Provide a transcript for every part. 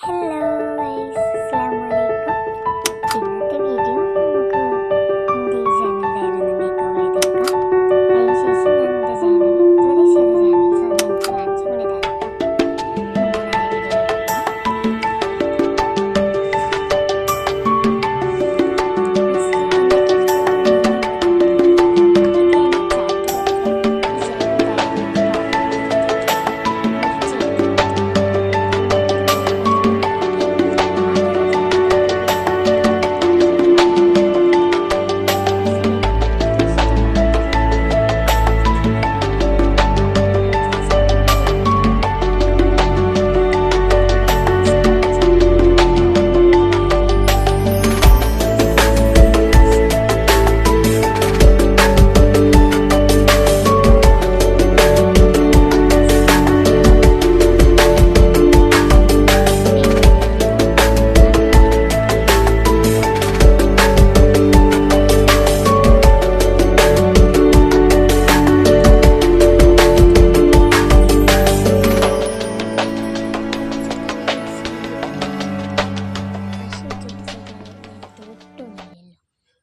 Hello guys, അസ്സലാമു അലൈക്കും. ഇന്നത്തെ വീഡിയോ നമുക്ക് എൻ്റെ ഈ ചാനലിലായിരുന്നു മേക്ക് ഓവർ ചെയ്തെടുക്കാം. അതിന് ശേഷം ഞാൻ എൻ്റെ ചാനൽ ഇതുവരെ ചെയ്ത ചാനൽസ് അത് നിങ്ങൾക്ക് കാണിച്ചു കൂടി തരാം കേട്ടോ.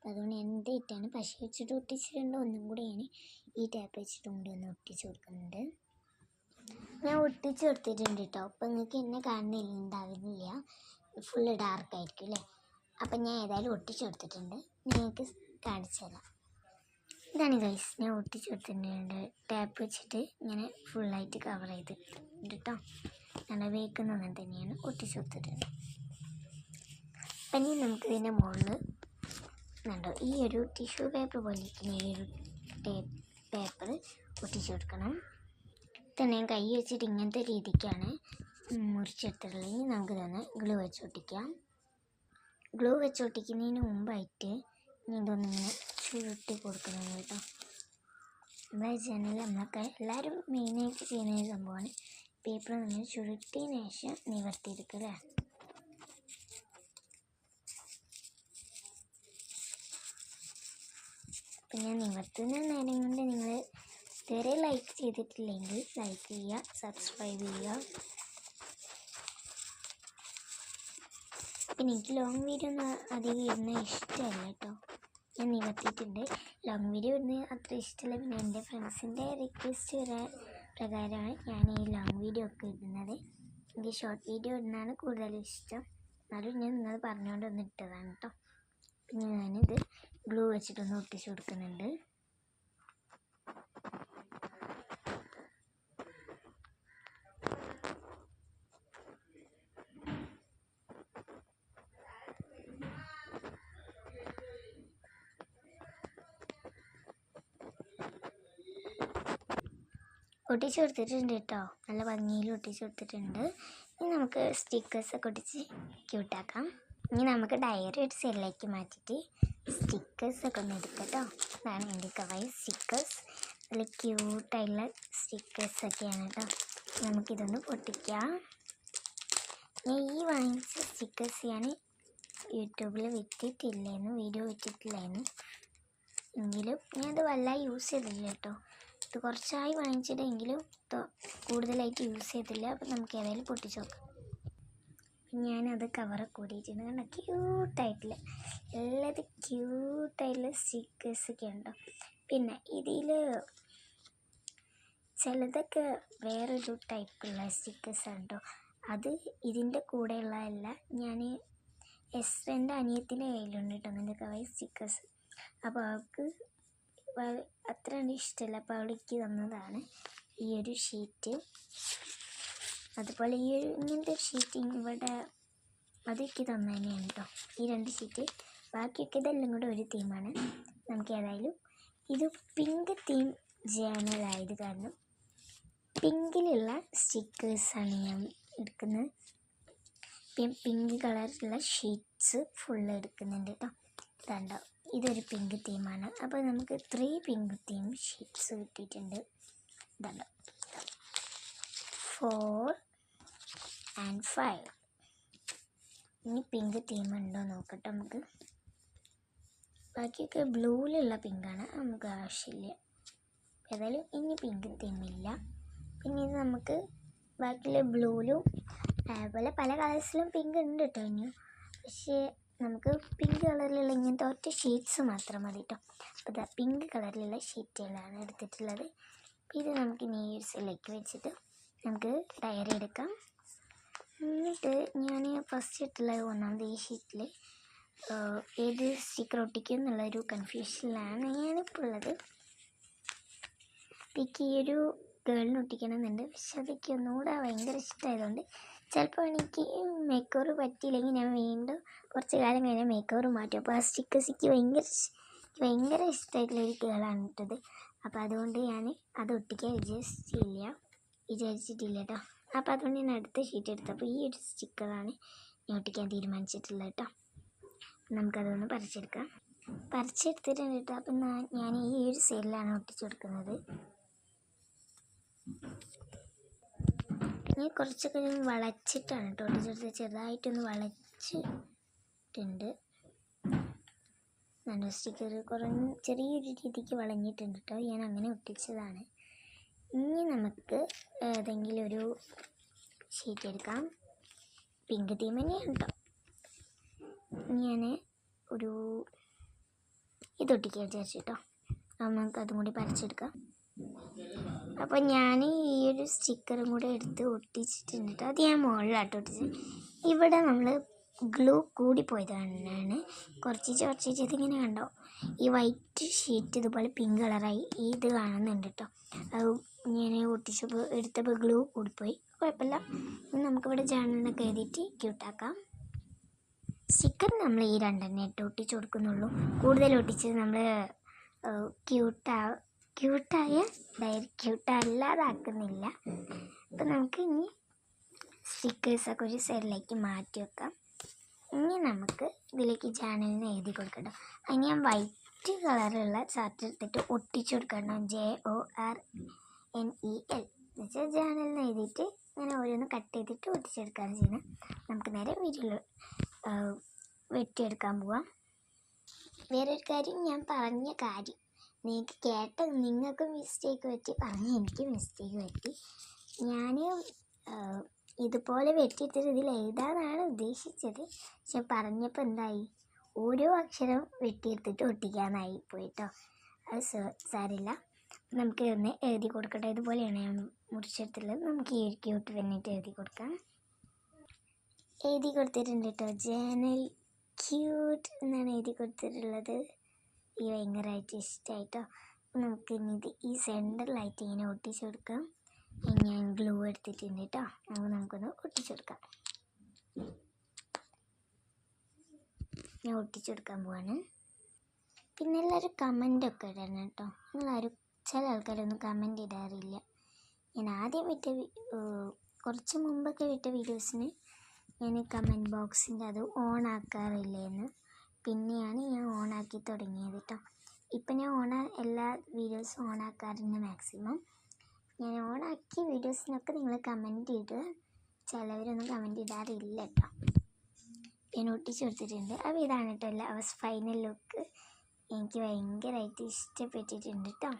അതുകൊണ്ട് എന്തായിട്ടാണ് പശ വെച്ചിട്ട് ഒട്ടിച്ചിട്ടുണ്ട്. ഒന്നും കൂടി ഞാൻ ഈ ടാപ്പ് വെച്ചിട്ട് കൊണ്ട് ഒന്ന് ഒട്ടിച്ച് കൊടുക്കുന്നുണ്ട്. ഞാൻ ഒട്ടിച്ച് കൊടുത്തിട്ടുണ്ട് കേട്ടോ. അപ്പം നിങ്ങൾക്ക് എന്നെ കാണുന്നില്ല, ഫുള്ള് ഡാർക്കായിരിക്കും അല്ലേ. അപ്പം ഞാൻ ഏതായാലും ഒട്ടിച്ച് കൊടുത്തിട്ടുണ്ട്, നിങ്ങൾക്ക് കാണിച്ചു തരാം. ഇതാണ് ഗൈസ്, ഞാൻ ഒട്ടിച്ച് കൊടുത്തിട്ടുണ്ട്. ടാപ്പ് വെച്ചിട്ട് ഇങ്ങനെ ഫുള്ളായിട്ട് കവർ ചെയ്തിട്ടുണ്ട് കേട്ടോ. നല്ല വേക്കുന്ന അങ്ങനെ തന്നെയാണ് ഒട്ടിച്ച് കൊടുത്തിട്ടുണ്ട്. അപ്പം ഇനി നമുക്ക് ഇതിൻ്റെ മുകളിൽ കണ്ടോ ഈ ഒരു ടിഷ്യൂ പേപ്പർ പോലെ ഇരിക്കുന്ന ഈ ഒരു പേപ്പർ ഒട്ടിച്ചു കൊടുക്കണം. തന്നെ ഞാൻ കൈ വെച്ചിട്ട് ഇങ്ങനത്തെ രീതിക്കാണ് മുറിച്ചെടുത്തിട്ടുള്ളത്. ഇനി നമുക്ക് തന്നെ ഗ്ലൂ വെച്ച് ഒട്ടിക്കാം. ഗ്ലൂ വെച്ച് ഒട്ടിക്കുന്നതിന് മുമ്പായിട്ട് ഇതൊന്നിങ്ങനെ ചുരുട്ടി കൊടുക്കണം കേട്ടോ. നമ്മുടെ ചാനലിൽ നമ്മളൊക്കെ എല്ലാവരും മെയിനായിട്ട് ചെയ്യുന്ന ഒരു സംഭവമാണ് പേപ്പർ നമ്മൾ ചുരുട്ടിയതിന് ശേഷം നിവർത്തിയെടുക്കുക. അപ്പം ഞാൻ നിവർത്തുന്ന നേരം കൊണ്ട് നിങ്ങൾ ഇതുവരെ ലൈക്ക് ചെയ്തിട്ടില്ലെങ്കിൽ ലൈക്ക് ചെയ്യുക, സബ്സ്ക്രൈബ് ചെയ്യുക. പിന്നെ എനിക്ക് ലോങ് വീഡിയോ ഒന്നും അധികം ഇടുന്ന ഇഷ്ടമല്ല കേട്ടോ. ഞാൻ നിവർത്തിയിട്ടുണ്ട്. ലോങ് വീഡിയോ ഇടുന്ന അത്ര ഇഷ്ടമല്ല. പിന്നെ എൻ്റെ ഫ്രണ്ട്സിൻ്റെ റിക്വസ്റ്റ് പ്രകാരമാണ് ഞാൻ ഈ ലോങ് വീഡിയോ ഒക്കെ ഇടുന്നത്. എനിക്ക് ഷോർട്ട് വീഡിയോ ഇടുന്നതാണ് കൂടുതലും ഇഷ്ടം. എന്നാലും ഞാൻ നിങ്ങൾ പറഞ്ഞുകൊണ്ട് ഒന്ന് ഇട്ടതാണ് കേട്ടോ. പിന്നെ ഞാനിത് ഗ്ലൂ വെച്ചിട്ടൊന്ന് ഒട്ടിച്ച് കൊടുക്കുന്നുണ്ട്. ഒട്ടിച്ച് കൊടുത്തിട്ടുണ്ട് കേട്ടോ, നല്ല ഭംഗിയിൽ ഒട്ടിച്ച് കൊടുത്തിട്ടുണ്ട്. ഇനി നമുക്ക് സ്റ്റിക്കേഴ്സൊക്കെ ഒട്ടിച്ച് ക്യൂട്ടാക്കാം. ഇനി നമുക്ക് ഡയറി ഒരു സൈഡിലേക്ക് മാറ്റിയിട്ട് സ്റ്റിക്കേഴ്സൊക്കെ ഒന്ന് എടുക്കാം കേട്ടോ. ഇതാണ് എൻ്റെ കവൈ സ്റ്റിക്കേഴ്സ്. നല്ല ക്യൂട്ടായിട്ടുള്ള സ്റ്റിക്കേഴ്സൊക്കെയാണ് കേട്ടോ. നമുക്കിതൊന്ന് പൊട്ടിക്കാം. ഞാൻ ഈ വാങ്ങിച്ച സ്റ്റിക്കേഴ്സ് ഞാൻ യൂട്യൂബിൽ വീഡിയോ ഇട്ടിട്ടില്ലായിരുന്നു. എങ്കിലും ഞാനത് വല്ലാതെ യൂസ് ചെയ്തില്ല കേട്ടോ. ഇത് കുറച്ചായി വാങ്ങിച്ചിട്ടെങ്കിലും കൂടുതലായിട്ട് യൂസ് ചെയ്തില്ല. അപ്പം നമുക്ക് ഏതായാലും പൊട്ടിച്ച് നോക്കാം. ഞാനത് കവറൊക്കെ കൂടിയിട്ടുണ്ട്. കാരണം ക്യൂട്ടായിട്ടുള്ള എല്ലാതും ക്യൂട്ടായിട്ടുള്ള സ്റ്റിക്കേഴ്സൊക്കെ ഉണ്ടോ. പിന്നെ ഇതിൽ ചിലതൊക്കെ വേറൊരു ടൈപ്പുള്ള സ്റ്റിക്കേഴ്സാണ് കേട്ടോ. അത് ഇതിൻ്റെ കൂടെയുള്ളതല്ല. ഞാൻ എസ്രൻ്റെ അനിയത്തിൻ്റെ കയ്യിലുണ്ട് കേട്ടോ എൻ്റെ കവൈ സ്റ്റിക്കേഴ്സ്. അപ്പോൾ അവൾക്ക് അത്ര ഇഷ്ടമല്ല. അപ്പോൾ അവൾക്ക് തന്നതാണ് ഈ ഒരു ഷീറ്റ്. അതുപോലെ ഈ ഒരു ഇങ്ങനത്തെ ഒരു ഷീറ്റ് ഇവിടെ അതൊക്കെ തന്നതന്നെയാണ് കേട്ടോ. ഈ 2 ഷീറ്റ്. ബാക്കിയൊക്കെ ഇതെല്ലാം കൂടെ ഒരു തീമാണ്. നമുക്ക് ഏതായാലും ഇത് പിങ്ക് തീം ജേണലായത് കാരണം പിങ്കിലുള്ള സ്റ്റിക്കേഴ്സാണ് ഞാൻ എടുക്കുന്നത്. പിങ്ക് കളറിലുള്ള ഷീറ്റ്സ് ഫുള്ള് എടുക്കുന്നുണ്ട് കേട്ടോ. ഇതുണ്ടോ, ഇതൊരു പിങ്ക് തീമാണ്. അപ്പോൾ നമുക്ക് 3 പിങ്ക് തീം ഷീറ്റ്സ് കിട്ടിയിട്ടുണ്ട്. ഇതുണ്ടോ 4 and 5. ഇനി പിങ്ക് തീം ഉണ്ടോ നോക്കട്ടെ നമുക്ക്. ബാക്കിയൊക്കെ ബ്ലൂവിലുള്ള പിങ്കാണ്, നമുക്ക് ആവശ്യമില്ല. ഏതായാലും ഇനി പിങ്ക് തീമില്ല. പിന്നെ ഇത് നമുക്ക് ബാക്കിയുള്ള ബ്ലൂവിലും അതേപോലെ പല കളേഴ്സിലും പിങ്ക് ഉണ്ട് കേട്ടോ ഇനി. പക്ഷേ നമുക്ക് പിങ്ക് കളറിലുള്ള ഇങ്ങനത്തെ ഒറ്റ ഷീറ്റ്സ് മാത്രം മതി കേട്ടോ. അപ്പോൾ ഇതാ പിങ്ക് കളറിലുള്ള ഷീറ്റുകളാണ് എടുത്തിട്ടുള്ളത്. ഇത് നമുക്ക് ഈ ഒരു സൈഡിലേക്ക് വെച്ചിട്ട് നമുക്ക് ഡയറി എടുക്കാം. എന്നിട്ട് ഞാൻ ഫസ്റ്റ് ഇട്ടുള്ളത് ഒന്നാമത് ഈ ഷീറ്റിൽ ഏത് സ്റ്റിക്കർ ഒട്ടിക്കും എന്നുള്ളൊരു കൺഫ്യൂഷനിലാണ് ഞാനിപ്പോൾ ഉള്ളത്. എനിക്ക് ഈ ഒരു ഗേളിന് ഒട്ടിക്കണമെന്നുണ്ട്. പക്ഷെ അതൊക്കെ ഒന്നുകൂടെ ഭയങ്കര ഇഷ്ടമായതുകൊണ്ട് ചിലപ്പോൾ എനിക്ക് മേക്ക് ഓവർ പറ്റിയില്ലെങ്കിൽ ഞാൻ വീണ്ടും കുറച്ച് കാലം കഴിഞ്ഞാൽ മേക്ക് ഓവർ മാറ്റും. അപ്പോൾ ആ സ്റ്റിക്കേഴ്സിക്ക് ഭയങ്കര ഇഷ്ടമായിട്ടുള്ളൊരു ഗേളാണ് ഇട്ടത്. അപ്പോൾ അതുകൊണ്ട് ഞാൻ അത് ഒട്ടിക്കാൻ വിചാരിച്ചിട്ടില്ല കേട്ടോ. അപ്പോൾ അതുകൊണ്ട് ഞാൻ അടുത്ത ഷീറ്റ് എടുത്തപ്പോൾ ഈ ഒരു സ്റ്റിക്കറാണ് ഞാൻ ഒട്ടിക്കാൻ തീരുമാനിച്ചിട്ടുള്ളത് കേട്ടോ. നമുക്കതൊന്ന് പറിച്ചെടുത്തിട്ടുണ്ട് കേട്ടോ. അപ്പം ഞാൻ ഈ ഒരു സൈഡിലാണ് ഒട്ടിച്ചു കൊടുക്കുന്നത്. ഞാൻ കുറച്ചൊക്കെ വളച്ചിട്ടാണ് കേട്ടോ ഒട്ടിച്ചെടുത്ത്. ചെറുതായിട്ടൊന്ന് വളച്ചിട്ടുണ്ട്. നല്ല സ്റ്റിക്കർ ചെറിയൊരു രീതിക്ക് വളഞ്ഞിട്ടുണ്ട് കേട്ടോ. ഞാൻ അങ്ങനെ ഒട്ടിച്ചതാണ്. ഇനി നമുക്ക് ഏതെങ്കിലും ഒരു ഷീറ്റ് എടുക്കാം. പിങ്ക് തീം തന്നെയാണ് കേട്ടോ. ഞാൻ ഒരു ഇതൊട്ടിക്കാൻ വിചാരിച്ചു കേട്ടോ. അപ്പം നമുക്ക് അതും കൂടി പറിച്ചെടുക്കാം. അപ്പോൾ ഞാൻ ഈ ഒരു സ്റ്റിക്കറും കൂടെ എടുത്ത് ഒട്ടിച്ചിട്ടുണ്ട് കേട്ടോ. അത് ഞാൻ മുകളിലാട്ടോ ഒട്ടിച്ചത്. ഇവിടെ നമ്മൾ ഗ്ലൂ കൂടിപ്പോയതാണ്. കുറച്ച് ഇതിങ്ങനെ കണ്ടോ, ഈ വൈറ്റ് ഷീറ്റ് ഇതുപോലെ പിങ്ക് കളറായി ഇത് കാണുന്നുണ്ട് കേട്ടോ. അത് ഞാൻ എടുത്തപ്പോൾ ഗ്ലൂ കൂടിപ്പോയി. കുഴപ്പമില്ല. നമുക്കിവിടെ ജേണലിനൊക്കെ എഴുതിയിട്ട് ക്യൂട്ടാക്കാം. സ്റ്റിക്കർ നമ്മൾ ഈ രണ്ടെണ്ണേ ഒട്ടിച്ച് കൊടുക്കുന്നുള്ളൂ. കൂടുതൽ ഒട്ടിച്ചത് നമ്മൾ ക്യൂട്ടല്ലാതാക്കുന്നില്ല. അപ്പം നമുക്ക് ഇനി സ്റ്റിക്കേഴ്സൊക്കെ ഒരു സൈഡിലേക്ക് മാറ്റി വെക്കാം. ഇനി നമുക്ക് ഇതിലേക്ക് ജേണലിന് എഴുതി കൊടുക്കണം. അതിന് ഞാൻ വൈറ്റ് കളറുള്ള ചാർട്ട് എടുത്തിട്ട് ഒട്ടിച്ചു കൊടുക്കണം. JORNEL എന്ന് വെച്ചാൽ ജേണലിന് എഴുതിയിട്ട് അങ്ങനെ ഓരോന്ന് കട്ട് ചെയ്തിട്ട് ഒട്ടിച്ചെടുക്കുകയാണ് ചെയ്യുന്നത്. നമുക്ക് നേരെ വീട്ടിൽ വെട്ടിയെടുക്കാൻ പോവാം. വേറൊരു കാര്യം, ഞാൻ പറഞ്ഞ കാര്യം നിങ്ങൾക്ക് മിസ്റ്റേക്ക് പറ്റി, പറഞ്ഞ എനിക്ക് മിസ്റ്റേക്ക് പറ്റി. ഞാൻ ഇതുപോലെ വെട്ടിയിട്ടൊരു ഇതിൽ എഴുതാനാണ് ഉദ്ദേശിച്ചത്. പക്ഷെ പറഞ്ഞപ്പോൾ എന്തായി, ഓരോ അക്ഷരം വെട്ടിയെടുത്തിട്ട് ഒട്ടിക്കാനായി പോയിട്ടോ. അത് സാരില്ല. നമുക്ക് ഒന്ന് എഴുതി കൊടുക്കട്ടെ. ഇതുപോലെയാണ് ഞാൻ മുറിച്ചെടുത്തുള്ളത്. നമുക്ക് ഈ ഒരു ക്യൂട്ട് വേണ്ടിയിട്ട് എഴുതി കൊടുക്കാം. എഴുതി കൊടുത്തിട്ടുണ്ട് കേട്ടോ. ജേണൽ ക്യൂട്ട് എന്നാണ് എഴുതി കൊടുത്തിട്ടുള്ളത്. ഈ ഭയങ്കരമായിട്ട് ഇഷ്ടമായിട്ടോ. നമുക്ക് ഇനി ഇത് ഈ സെൻറ്ററിലായിട്ട് ഇങ്ങനെ ഒട്ടിച്ചു കൊടുക്കാം. ഞാൻ ഗ്ലൂ എടുത്തിട്ടുണ്ട് കേട്ടോ. നമുക്കൊന്ന് ഒട്ടിച്ചു കൊടുക്കാം. ഞാൻ ഒട്ടിച്ചു കൊടുക്കാൻ പോവാണ്. പിന്നെ എല്ലാവരും കമൻറ്റൊക്കെ ഇടണം കേട്ടോ. ചില ആൾക്കാരൊന്നും കമൻറ്റ് ഇടാറില്ല. ഞാൻ ആദ്യം കുറച്ച് മുമ്പൊക്കെ വിട്ട വീഡിയോസിന് ഞാൻ കമൻറ്റ് ബോക്സിൻ്റെ അത് ഓൺ ആക്കാറില്ലേന്ന്. പിന്നെയാണ് ഞാൻ ഓണാക്കി തുടങ്ങിയത് കേട്ടോ. ഇപ്പം ഞാൻ എല്ലാ വീഡിയോസും ഓണാക്കാറുണ്ട് മാക്സിമം. ഞാൻ ഓണാക്കിയ വീഡിയോസിനൊക്കെ നിങ്ങൾ കമൻറ്റ് ഇടുക. ചിലവരൊന്നും കമൻറ്റ് ഇടാറില്ല കേട്ടോ. ഞാൻ ഒട്ടിച്ച് കൊടുത്തിട്ടുണ്ട്. അപ്പോൾ ഇതാണ് കേട്ടോ ഫൈനൽ ലുക്ക്. എനിക്ക് ഭയങ്കരമായിട്ട് ഇഷ്ടപ്പെട്ടിട്ടുണ്ട് കേട്ടോ.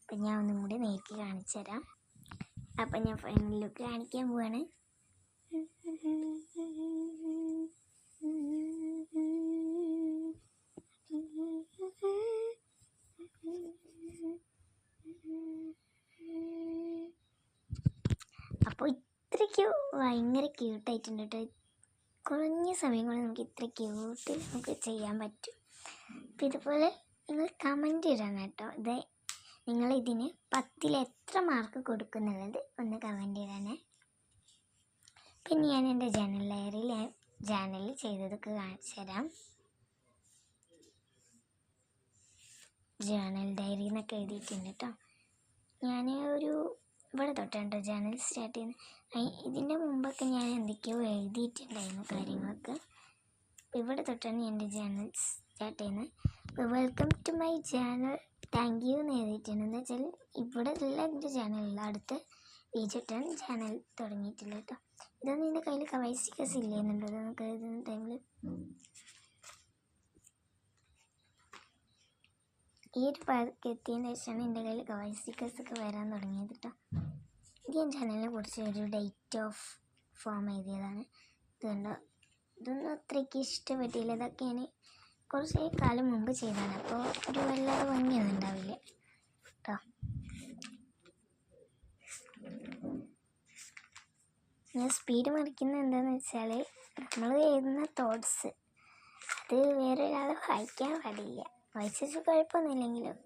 അപ്പം ഞാൻ ഒന്നും കൂടി നേരിട്ട് കാണിച്ചു തരാം. അപ്പം ഞാൻ ഫൈനൽ ലുക്ക് കാണിക്കാൻ പോവാണ്. അപ്പോൾ ഇത്രയ്ക്ക് ഭയങ്കര ക്യൂട്ടായിട്ടുണ്ട് കേട്ടോ. കുറഞ്ഞ സമയം കൊണ്ട് നമുക്ക് ഇത്ര ക്യൂട്ടിൽ നമുക്ക് ചെയ്യാൻ പറ്റും. അപ്പോൾ ഇതുപോലെ നിങ്ങൾ കമൻറ്റ് ഇടണം കേട്ടോ. നിങ്ങളിതിന് 10ൽ എത്ര മാർക്ക് കൊടുക്കുന്നുള്ളത് ഒന്ന് കമൻറ്റ് ഇടണേ. പിന്നെ ഞാൻ എൻ്റെ ജേണലിൽ ചെയ്തതൊക്കെ കാണിച്ചു തരാം. ജേണൽ ഡയറി എന്നൊക്കെ എഴുതിയിട്ടുണ്ട് കേട്ടോ. ഞാൻ ഇവിടെ തൊട്ടാണ് ജേണൽ സ്റ്റാർട്ട് ചെയ്യുന്നത്. ഇതിൻ്റെ മുമ്പൊക്കെ ഞാൻ എന്തൊക്കെയോ എഴുതിയിട്ടുണ്ടായിരുന്നു കാര്യങ്ങളൊക്കെ. ഇവിടെ തൊട്ടാണ് എൻ്റെ ജേണൽ സ്റ്റാർട്ട് ചെയ്യുന്നത്. Welcome to my channel, thank you എന്ന് എഴുതിയിട്ടുണ്ട്. എന്ന് വെച്ചാൽ ഇവിടെ ഉള്ള എൻ്റെ ചാനലിൽ അടുത്ത പേജിട്ടാണ് ചാനൽ തുടങ്ങിയിട്ടുള്ളത് കേട്ടോ. ഇതൊന്നും എൻ്റെ കയ്യിൽ കവൈ സ്റ്റിക്കേഴ്സ് ഇല്ലേന്നുണ്ടോ നമുക്ക് എഴുതുന്ന ടൈമിൽ. ഈ ഒരു പാർക്ക് എത്തിയതിന് ശേഷമാണ് എൻ്റെ കയ്യിൽ കവൈ സ്റ്റിക്കേഴ്സൊക്കെ വരാൻ തുടങ്ങിയത് കേട്ടോ. ഇത് ഞാൻ ചാനലിനെ കുറിച്ച് ഒരു ഡേറ്റ് ഓഫ് ഫോം എഴുതിയതാണ്. ഇതുകൊണ്ട് ഇതൊന്നും അത്രയ്ക്ക് ഇഷ്ടപ്പെട്ടില്ല. ഇതൊക്കെ ഞാൻ കുറച്ച് കാലം മുമ്പ് ചെയ്തതാണ്, അപ്പോൾ ഒരു വല്ലാതെ ഭംഗിയൊന്നും ഉണ്ടാവില്ല കേട്ടോ. ഞാൻ സ്പീഡ് മറിക്കുന്നത് എന്താണെന്ന് വെച്ചാൽ നമ്മൾ എഴുതുന്ന തോട്ട്സ് അത് വേറെ ഒരാൾ വായിക്കാൻ പാടില്ല. വായിച്ചു കുഴപ്പമൊന്നുമില്ലെങ്കിലും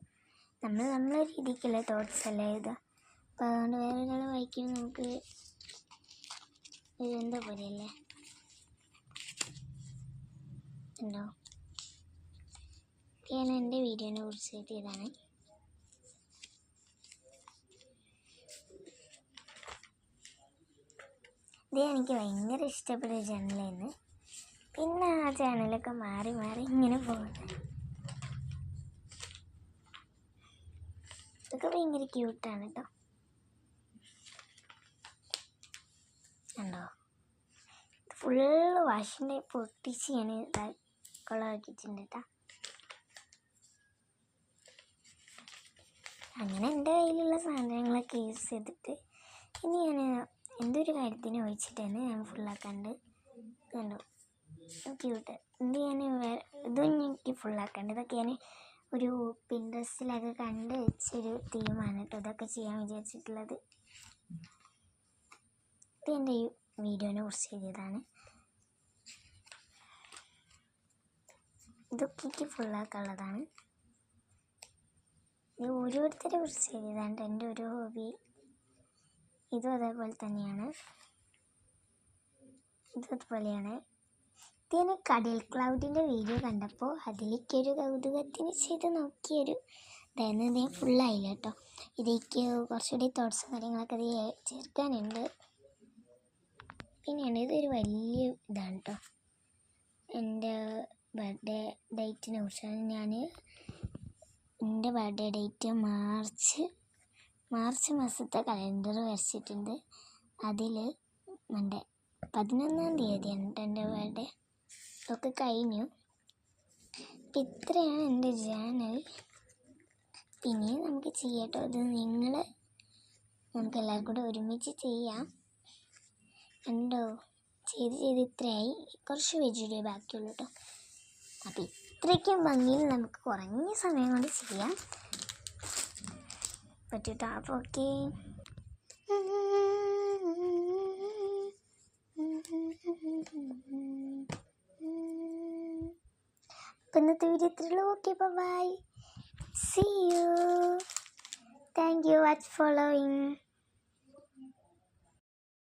നമ്മളെ രീതിക്കുള്ള തോട്ട്സ് അല്ല എഴുതുക. അപ്പോൾ അതുകൊണ്ട് വേറെ ഒരാൾ വായിക്കുമ്പോൾ നമുക്ക് എന്താ പോലെയല്ലേ ഉണ്ടോ. ഞാൻ എൻ്റെ വീഡിയോനെ കുറിച്ച് എഴുതിയതാണ്. ഇത് എനിക്ക് ഭയങ്കര ഇഷ്ടപ്പെട്ട ചാനലായിരുന്നു. പിന്നെ ആ ചാനലൊക്കെ മാറി മാറി ഇങ്ങനെ പോകുന്നത്. ഇതൊക്കെ ഭയങ്കര ക്യൂട്ടാണ് കേട്ടോ. ഉണ്ടോ, ഫുള്ള് വാഷിൻ്റെ പൊട്ടിച്ച് ഞാൻ കൊളമാക്കിയിട്ടുണ്ട് കേട്ടോ. അങ്ങനെ എൻ്റെ കയ്യിലുള്ള സാധനങ്ങളൊക്കെ യൂസ് ചെയ്തിട്ട് ഇനി ഞാൻ എന്തൊരു കാര്യത്തിന് ഒഴിച്ചിട്ടാണ് ഞാൻ ഫുള്ളാക്കാണ്ട്. കണ്ടോ ക്യൂട്ട്. ഇത് ഞാൻ ഇതും എനിക്ക് ഫുള്ളാക്കാണ്ട്. ഇതൊക്കെ ഞാൻ ഒരു പിൻട്രസ്റ്റിലൊക്കെ കണ്ട് വെച്ചൊരു തീമാണ് കേട്ടോ ഇതൊക്കെ ചെയ്യാൻ വിചാരിച്ചിട്ടുള്ളത്. ഇത് എൻ്റെ ഈ വീഡിയോനെ കുറിച്ച് എഴുതിയതാണ്. ഇതൊക്കെ എനിക്ക് ഫുള്ളാക്കാനുള്ളതാണ്. ഇത് ഓരോരുത്തരെ കുറിച്ച് എഴുതിയതാണ്. എൻ്റെ ഒരു ഹോബി ഇതും അതേപോലെ തന്നെയാണ്. ഇതുപോലെയാണ്. ഇത് ഞാൻ കടൽ ക്ലൗഡിൻ്റെ വീഡിയോ കണ്ടപ്പോൾ അതിലേക്കൊരു കൗതുകത്തിന് ചെയ്ത് നോക്കിയൊരു ഇതായിരുന്നു. ഇത് ഫുള്ളായില്ല കേട്ടോ. ഇതിലേക്ക് കുറച്ചുകൂടി തോട്ട്സും കാര്യങ്ങളൊക്കെ അത് ചേർക്കാനുണ്ട്. പിന്നെയാണ് ഇതൊരു വലിയ ഇതാണ് കേട്ടോ. എൻ്റെ ബർത്ത്ഡേ ഡേറ്റിനെ കുറിച്ചാണ്. ഞാൻ എൻ്റെ ബർത്ത്ഡേ ഡേറ്റ് മാർച്ച് മാസത്തെ കലണ്ടർ വരച്ചിട്ടുണ്ട്. അതിൽ എൻ്റെ 11-ാം തീയതിയാണ് എൻ്റെ ബർത്ത്ഡേ. ഇതൊക്കെ കഴിഞ്ഞു. അപ്പം ഇത്രയാണ് എൻ്റെ ചാനൽ. പിന്നെ നമുക്ക് ചെയ്യാം കേട്ടോ. ഇത് നമുക്ക് എല്ലാവർക്കും കൂടെ ഒരുമിച്ച് ചെയ്യാം. കണ്ടോ, ചെയ്ത് ഇത്രയായി. കുറച്ച് വെജിറ്റബിൾ ബാക്കിയുള്ളൂ കേട്ടോ. അപ്പം ഇത്രയ്ക്കും ഭംഗിയിൽ നമുക്ക് കുറഞ്ഞ സമയം കൊണ്ട് ചെയ്യാൻ പറ്റൂട്ടോ. അപ്പോൾ ഓക്കെ. അപ്പം ഇന്നത്തെ വീഡിയോ ഇത്രയുള്ളൂ. Okay, bye. See you. Thank you for following.